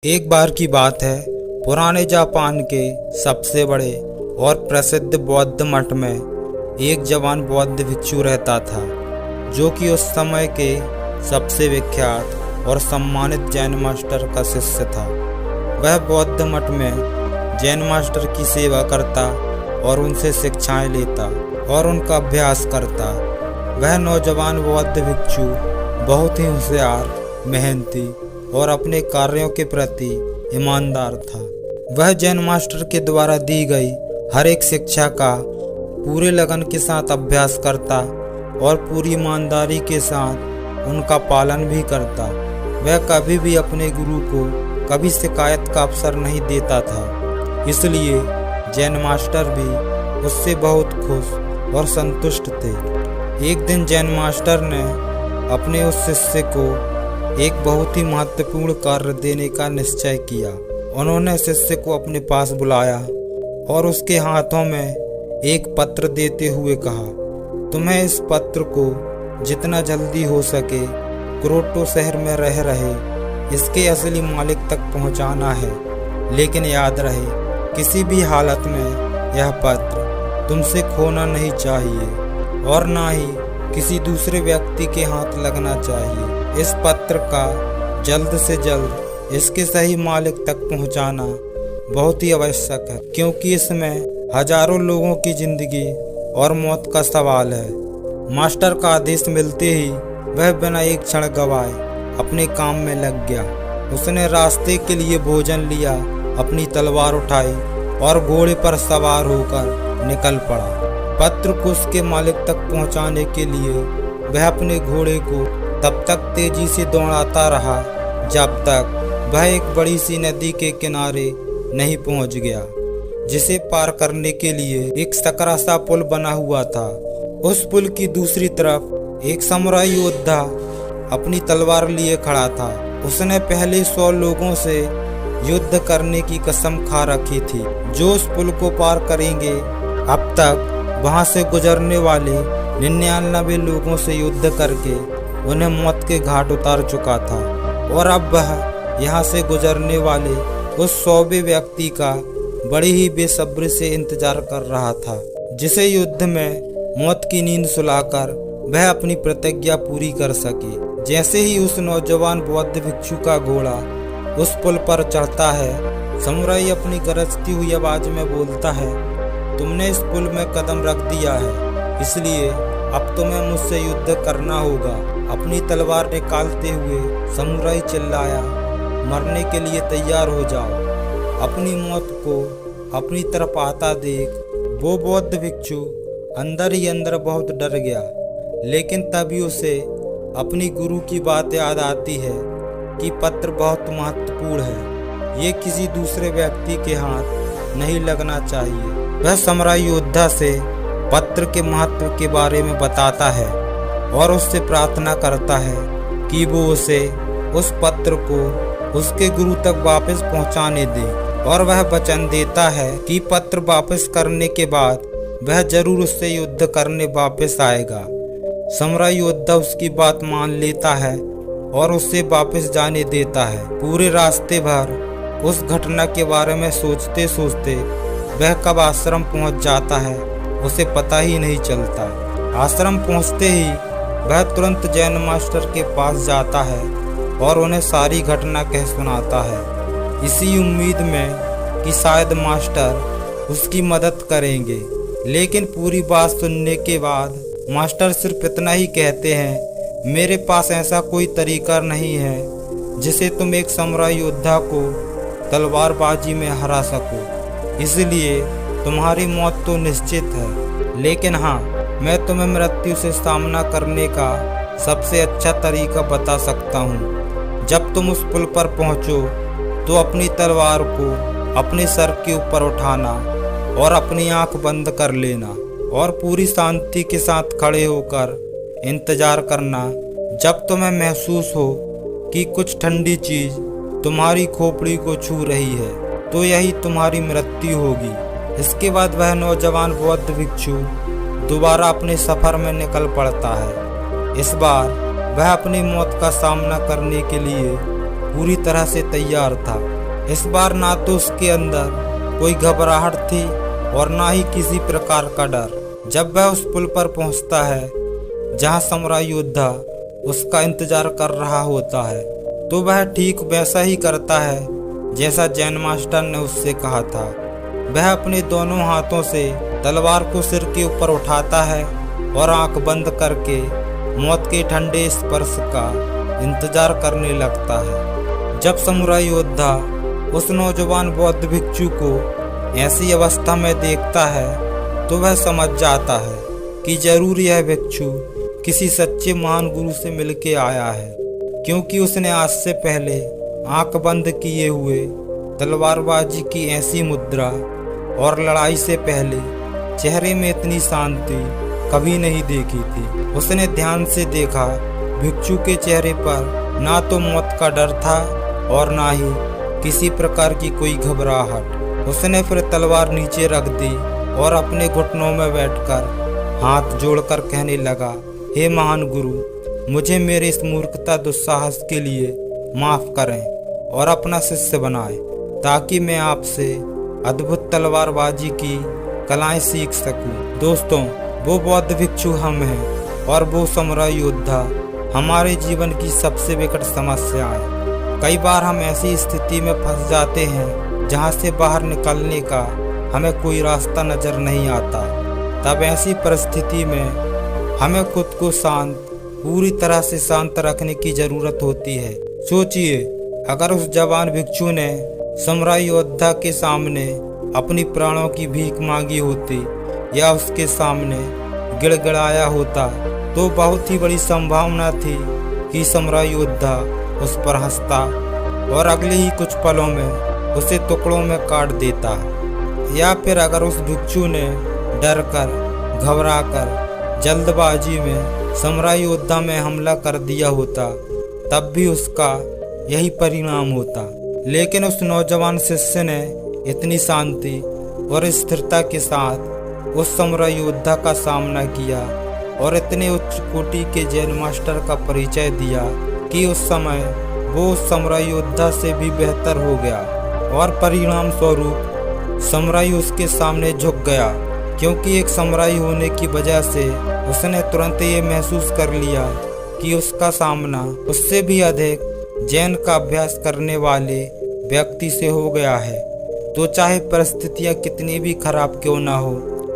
एक बार की बात है। पुराने जापान के सबसे बड़े और प्रसिद्ध बौद्ध मठ में एक जवान बौद्ध भिक्षु रहता था, जो कि उस समय के सबसे विख्यात और सम्मानित जैन मास्टर का शिष्य था। वह बौद्ध मठ में जैन मास्टर की सेवा करता और उनसे शिक्षाएं लेता और उनका अभ्यास करता। वह नौजवान बौद्ध भिक्षु बहुत ही होशियार, मेहनती और अपने कार्यों के प्रति ईमानदार था। वह जैन मास्टर के द्वारा दी गई हर एक शिक्षा का पूरे लगन के साथ अभ्यास करता और पूरी ईमानदारी के साथ उनका पालन भी करता। वह कभी भी अपने गुरु को कभी शिकायत का अवसर नहीं देता था, इसलिए जैन मास्टर भी उससे बहुत खुश और संतुष्ट थे। एक दिन जैन मास्टर ने अपने उस शिष्य को एक बहुत ही महत्वपूर्ण कार्य देने का निश्चय किया। उन्होंने शिष्य को अपने पास बुलाया और उसके हाथों में एक पत्र देते हुए कहा, तुम्हें इस पत्र को जितना जल्दी हो सके क्योटो शहर में रह रहे इसके असली मालिक तक पहुंचाना है। लेकिन याद रहे, किसी भी हालत में यह पत्र तुमसे खोना नहीं चाहिए और ना ही किसी दूसरे व्यक्ति के हाथ लगना चाहिए। इस पत्र का जल्द से जल्द इसके सही मालिक तक पहुंचाना बहुत ही आवश्यक है, क्योंकि इसमें हजारों लोगों की जिंदगी और मौत का सवाल है। मास्टर का आदेश मिलते ही वह बिना एक क्षण गवाए अपने काम में लग गया। उसने रास्ते के लिए भोजन लिया, अपनी तलवार उठाई और घोड़े पर सवार होकर निकल पड़ा। पत्र को उसके मालिक तक पहुंचाने के लिए वह अपने घोड़े को तब तक तेजी से दौड़ाता रहा जब तक वह एक बड़ी सी नदी के किनारे नहीं पहुंच गया, जिसे पार करने के लिए एक सकरा सा पुल बना हुआ था। उस पुल की दूसरी तरफ एक समुराई योद्धा अपनी तलवार लिए खड़ा था। उसने पहले 100 लोगों से युद्ध करने की कसम खा रखी थी, जो उस पुल को पार करेंगे। अब तक वहां से गुजरने वाले 99 लोगों से युद्ध करके उन्हें मौत के घाट उतार चुका था, और अब वह यहाँ से गुजरने वाले उस 100वें व्यक्ति का बड़ी ही बेसब्री से इंतजार कर रहा था, जिसे युद्ध में मौत की नींद सुलाकर वह अपनी प्रतिज्ञा पूरी कर सके। जैसे ही उस नौजवान बौद्ध भिक्षु का घोड़ा उस पुल पर चढ़ता है, समुराई अपनी गरजती हुई आवाज में बोलता है, तुमने इस पुल में कदम रख दिया है, इसलिए अब तुम्हें मुझसे युद्ध करना होगा। अपनी तलवार निकालते हुए समुराई चिल्लाया, मरने के लिए तैयार हो जाओ। अपनी मौत को अपनी तरफ आता देख वो बौद्ध भिक्षु अंदर ही अंदर बहुत डर गया, लेकिन तभी उसे अपनी गुरु की बात याद आती है कि पत्र बहुत महत्वपूर्ण है, ये किसी दूसरे व्यक्ति के हाथ नहीं लगना चाहिए। वह समुराई योद्धा से पत्र के महत्व के बारे में बताता है और उससे प्रार्थना करता है कि वो उसे उस पत्र को उसके गुरु तक वापस पहुंचाने दे, और वह वचन देता है कि पत्र वापस करने के बाद वह जरूर उससे युद्ध करने वापस आएगा। समुराई योद्धा उसकी बात मान लेता है और उससे वापस जाने देता है। पूरे रास्ते भर उस घटना के बारे में सोचते सोचते वह कब आश्रम पहुंच जाता है उसे पता ही नहीं चलता। आश्रम पहुंचते ही वह तुरंत जैन मास्टर के पास जाता है और उन्हें सारी घटना कह सुनाता है, इसी उम्मीद में कि शायद मास्टर उसकी मदद करेंगे। लेकिन पूरी बात सुनने के बाद मास्टर सिर्फ इतना ही कहते हैं, मेरे पास ऐसा कोई तरीका नहीं है जिसे तुम एक समुराई योद्धा को तलवारबाजी में हरा सको, इसलिए तुम्हारी मौत तो निश्चित है। लेकिन हाँ, मैं तुम्हें मृत्यु से सामना करने का सबसे अच्छा तरीका बता सकता हूँ। जब तुम उस पुल पर पहुँचो तो अपनी तलवार को अपने सर के ऊपर उठाना और अपनी आंख बंद कर लेना और पूरी शांति के साथ खड़े होकर इंतजार करना। जब तुम्हें महसूस हो कि कुछ ठंडी चीज तुम्हारी खोपड़ी को छू रही है, तो यही तुम्हारी मृत्यु होगी। इसके बाद वह नौजवान बौद्ध भिक्षु दोबारा अपने सफर में निकल पड़ता है। इस बार वह अपनी मौत का सामना करने के लिए पूरी तरह से तैयार था। इस बार ना तो उसके अंदर कोई घबराहट थी और ना ही किसी प्रकार का डर। जब वह उस पुल पर पहुंचता है जहां समुराई योद्धा उसका इंतजार कर रहा होता है, तो वह ठीक वैसा ही करता है जैसा जैन मास्टर ने उससे कहा था। वह अपने दोनों हाथों से तलवार को सिर के ऊपर उठाता है और आंख बंद करके मौत के ठंडे स्पर्श का इंतजार करने लगता है। जब समुराई योद्धा उस नौजवान बौद्ध भिक्षु को ऐसी अवस्था में देखता है तो वह समझ जाता है कि जरूर यह भिक्षु किसी सच्चे महान गुरु से मिलके आया है, क्योंकि उसने आज से पहले आंख बंद किए हुए तलवारबाजी की ऐसी मुद्रा और लड़ाई से पहले चेहरे में इतनी शांति कभी नहीं देखी थी। उसने ध्यान से देखा, भिक्षु के चेहरे पर ना तो मौत का डर था और ना ही किसी प्रकार की कोई घबराहट। उसने फिर तलवार नीचे रख दी और अपने घुटनों में बैठकर हाथ जोड़कर कहने लगा, हे महान गुरु, मुझे मेरे इस मूर्खता दुस्साहस के लिए माफ करें और अपना शिष्य बनाएं, ताकि मैं आपसे अद्भुत तलवारबाजी की कलाएं सीख सकूं। दोस्तों, वो बौद्ध भिक्षु हम हैं और वो समुराई योद्धा हमारे जीवन की सबसे विकट समस्या है। कई बार हम ऐसी स्थिति में फंस जाते हैं जहां से बाहर निकलने का हमें कोई रास्ता नजर नहीं आता। तब ऐसी परिस्थिति में हमें खुद को शांत, पूरी तरह से शांत रखने की जरूरत होती है। सोचिए, अगर उस जवान भिक्षु ने समुराई योद्धा के सामने अपनी प्राणों की भीख मांगी होती या उसके सामने गिड़गिड़ाया होता, तो बहुत ही बड़ी संभावना थी कि समुराई योद्धा उस पर हंसता और अगले ही कुछ पलों में उसे टुकड़ों में काट देता। या फिर अगर उस भिक्षु ने डर कर, घबरा कर, जल्दबाजी में समुराई योद्धा में हमला कर दिया होता, तब भी उसका यही परिणाम होता। लेकिन उस नौजवान शिष्य ने इतनी शांति और स्थिरता के साथ उस समुराई योद्धा का सामना किया और इतने उच्च कोटि के जैन मास्टर का परिचय दिया कि उस समय वो उस समुराई योद्धा से भी बेहतर हो गया और परिणाम स्वरूप समुराई उसके सामने झुक गया, क्योंकि एक समुराई होने की वजह से उसने तुरंत ये महसूस कर लिया कि उसका सामना उससे भी अधिक जैन का अभ्यास करने वाले व्यक्ति से हो गया है। तो चाहे परिस्थितियां कितनी भी खराब क्यों ना हो,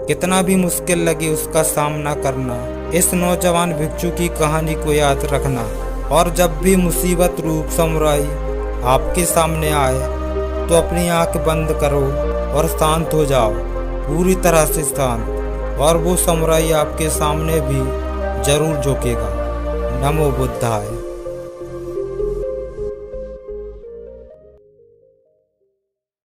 कितना भी मुश्किल लगे उसका सामना करना, इस नौजवान भिक्षु की कहानी को याद रखना। और जब भी मुसीबत रूप समुराई आपके सामने आए तो अपनी आंख बंद करो और शांत हो जाओ, पूरी तरह से शांत, और वो समुराई आपके सामने भी जरूर झुकेगा। नमो बुद्धाय।